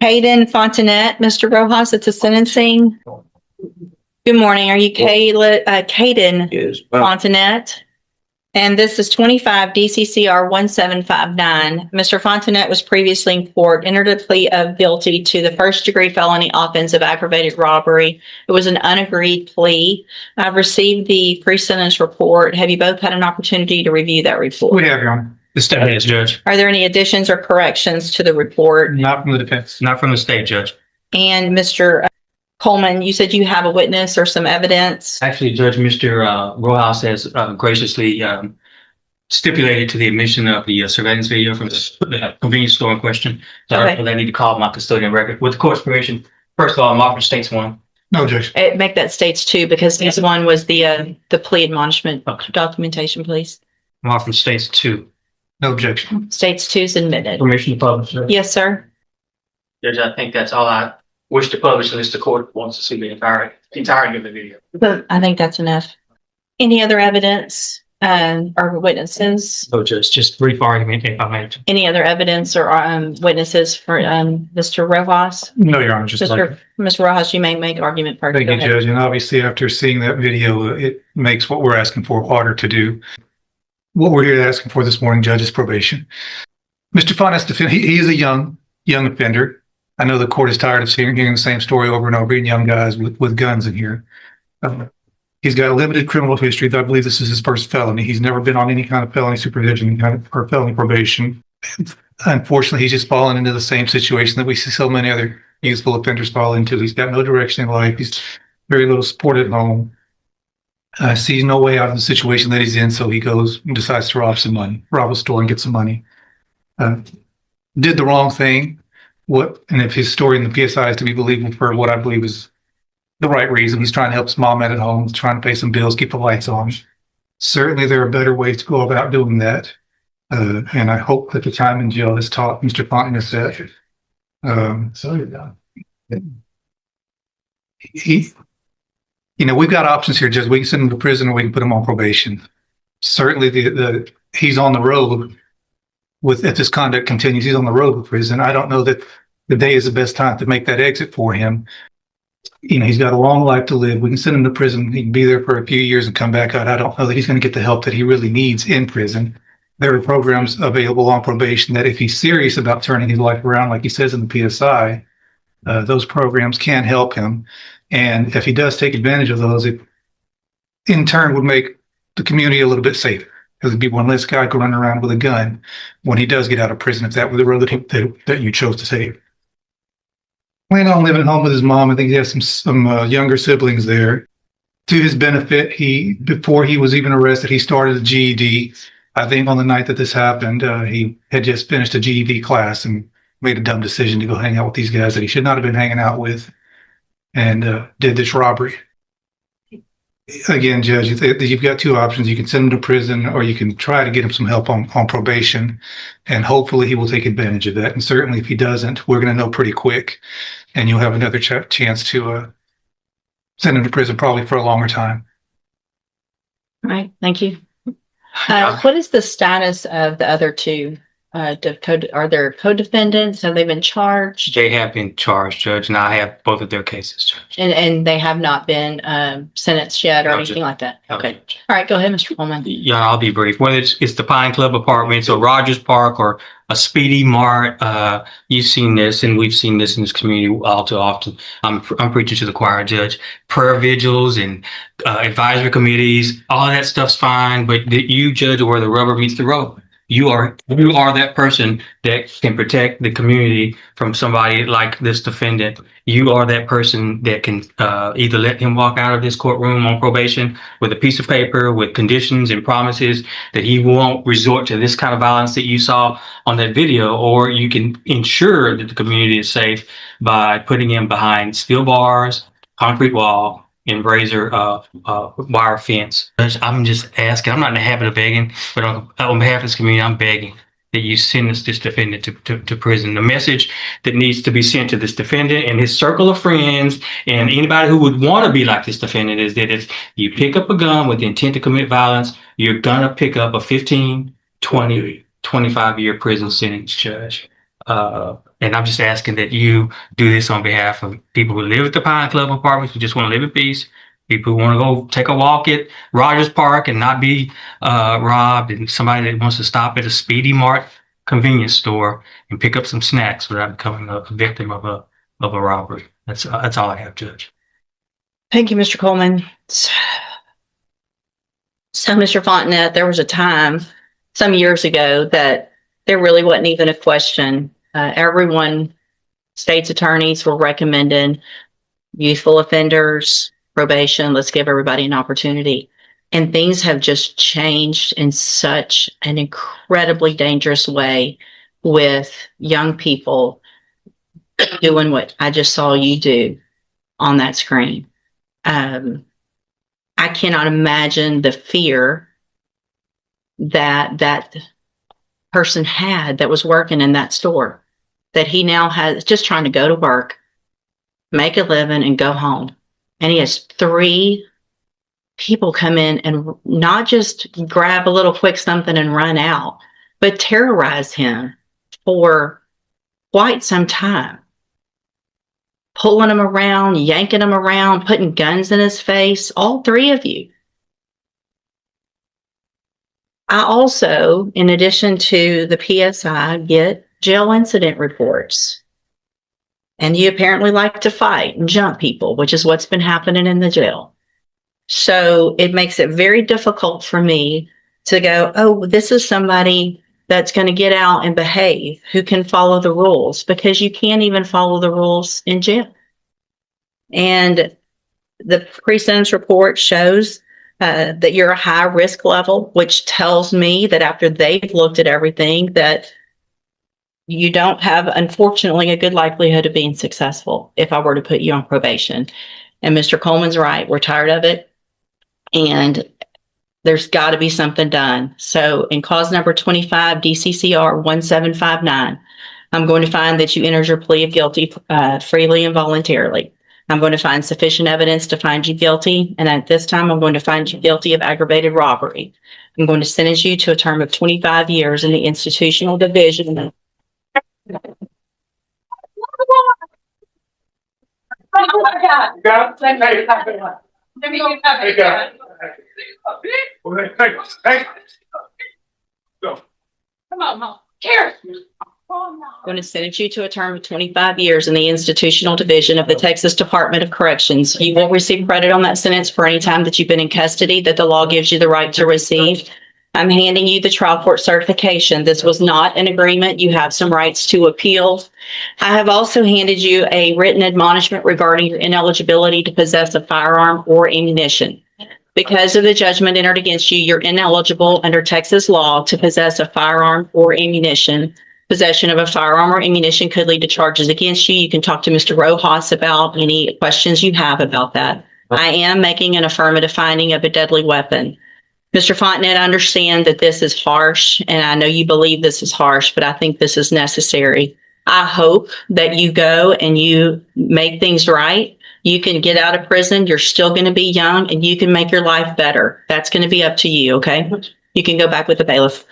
Hayden Fontanet, Mr. Rojas, at the sentencing. Good morning. Are you Hayden Yes. Fontanet? And this is 25 DCCR 1759. Mr. Fontanet was previously in court, entered a plea of guilty to the first-degree felony offense of aggravated robbery. It was an unagreed plea. I've received the pre-sentence report. Have you both had an opportunity to review that report? We have, Your Honor. The state has, Judge. Are there any additions or corrections to the report? Not from the defense. Not from the state, Judge. And Mr. Coleman, you said you have a witness or some evidence? Actually, Judge, Mr. Rojas has graciously stipulated to the admission of the surveillance video from the convenience store in question. So Okay. I need to call my custodian record. With the court's permission, first of all, I'm offering states one. No, Judge. Make that states two, because this one was the plea admonishment documentation, please. I'm offering states two. No objection. States two is admitted. Permission to publish, Judge. Yes, sir. Judge, I think that's all I wish to publish unless the court wants to see the entirety of the video. I think that's enough. Any other evidence or witnesses? So just brief argument if I may. Any other evidence or witnesses for Mr. Rojas? No, Your Honor. Just like. Mr. Rojas, you may make argument first. Thank Go you, ahead. Judge. And obviously, after seeing that video, it makes what we're asking for harder to do. What we're here asking for this morning, Judge, is probation. Mr. Fontanet, he is a young offender. I know the court is tired of hearing the same story over and over again, young guys with guns in here. He's got a limited criminal history. I believe this is his first felony. He's never been on any kind of felony supervision or felony probation. Unfortunately, he's just fallen into the same situation that we see so many other youthful offenders fall into. He's got no direction in life. He's very little support at home. Sees no way out of the situation that he's in, so he goes and decides to rob a store and get some money. Did the wrong thing. And if his story in the PSI is to be believable for what I believe is the right reason, he's trying to help his mom out at home, trying to pay some bills, keep the lights on. Certainly, there are better ways to go about doing that. And I hope that the time in jail has taught Mr. Fontanet that. We've got options here, Judge. We can send him to prison or we can put him on probation. Certainly, he's on the road if this conduct continues, he's on the road with prison. I don't know that the day is the best time to make that exit for him. He's got a long life to live. We can send him to prison. He can be there for a few years and come back out. I don't know that he's going to get the help that he really needs in prison. There are programs available on probation that if he's serious about turning his life around, like he says in the PSI, those programs can help him. And if he does take advantage of those, it in turn would make the community a little bit safer. Because it'd be one less guy go running around with a gun when he does get out of prison, if that were the road that you chose to take. Planning on living at home with his mom. I think he has some younger siblings there. To his benefit, before he was even arrested, he started a GED. I think on the night that this happened, he had just finished a GED class and made a dumb decision to go hang out with these guys that he should not have been hanging out with, and did this robbery. Again, Judge, you've got two options. You can send him to prison or you can try to get him some help on probation, and hopefully he will take advantage of that. And certainly if he doesn't, we're going to know pretty quick, and you'll have another chance to send him to prison probably for a longer time. All right. Thank you. What is the status of the other two? Are there co-defendants? Have they been charged? They have been charged, Judge, and I have both of their cases, Judge. And they have not been sentenced yet or No, anything like that? No, Okay. Judge. All right. Go ahead, Mr. Coleman. Yeah, I'll be brief. Whether it's the Pine Club Apartments or Rogers Park or a Speedy Mart, you've seen this, and we've seen this in this community all too often. I'm preaching to the choir, Judge. Prayer vigils and advisory committees, all of that stuff's fine, but you judge where the rubber meets the road. You are that person that can protect the community from somebody like this defendant. You are that person that can either let him walk out of this courtroom on probation with a piece of paper with conditions and promises that he won't resort to this kind of violence that you saw on that video, or you can ensure that the community is safe by putting him behind steel bars, concrete wall, and razor wire fence. I'm just asking, I'm not in the habit of begging, but on behalf of this community, I'm begging that you send this defendant to prison. The message that needs to be sent to this defendant and his circle of friends and anybody who would want to be like this defendant is that if you pick up a gun with the intent to commit violence, you're gonna pick up a 15, 20, 25-year prison sentence, Judge. And I'm just asking that you do this on behalf of people who live at the Pine Club apartments, who just want to live in peace, people who want to go take a walk at Rogers Park and not be robbed, and somebody that wants to stop at a Speedy Mart convenience store and pick up some snacks without becoming a victim of a robbery. That's all I have, Judge. Thank you, Mr. Coleman. So, Mr. Fontenette, there was a time some years ago that there really wasn't even a question. Everyone, state's attorneys were recommending youthful offenders, probation. Let's give everybody an opportunity. And things have just changed in such an incredibly dangerous way with young people doing what I just saw you do on that screen. I cannot imagine the fear that that person had that was working in that store, that he now has, just trying to go to work, make a living, and go home. And he has 3 people come in and not just grab a little quick something and run out, but terrorize him for quite some time. Pulling him around, yanking him around, putting guns in his face, all 3 of you. I also, in addition to the PSI, get jail incident reports. And you apparently like to fight and jump people, which is what's been happening in the jail. So it makes it very difficult for me to go, oh, this is somebody that's going to get out and behave, who can follow the rules, because you can't even follow the rules in jail. And the pre-sentence report shows that you're a high risk level, which tells me that after they've looked at everything, that you don't have, unfortunately, a good likelihood of being successful if I were to put you on probation. And Mr. Coleman's right. We're tired of it. And there's got to be something done. So in cause number 25, DCCR 1759, I'm going to find that you entered your plea of guilty freely and voluntarily. I'm going to find sufficient evidence to find you guilty. And at this time, I'm going to find you guilty of aggravated robbery. I'm going to sentence you to a term of 25 years in the institutional division. Come on, Mom. Here. I'm going to sentence you to a term of 25 years in the institutional division of the Texas Department of Corrections. You will receive credit on that sentence for any time that you've been in custody that the law gives you the right to receive. I'm handing you the trial court certification. This was not an agreement. You have some rights to appeal. I have also handed you a written admonishment regarding your ineligibility to possess a firearm or ammunition. Because of the judgment entered against you, you're ineligible under Texas law to possess a firearm or ammunition. Possession of a firearm or ammunition could lead to charges against you. You can talk to Mr. Rojas about any questions you have about that. I am making an affirmative finding of a deadly weapon. Mr. Fontenette, I understand that this is harsh, and I know you believe this is harsh, but I think this is necessary. I hope that you go and you make things right. You can get out of prison. You're still going to be young, and you can make your life better. That's going to be up to you, okay? You can go back with the bailiff.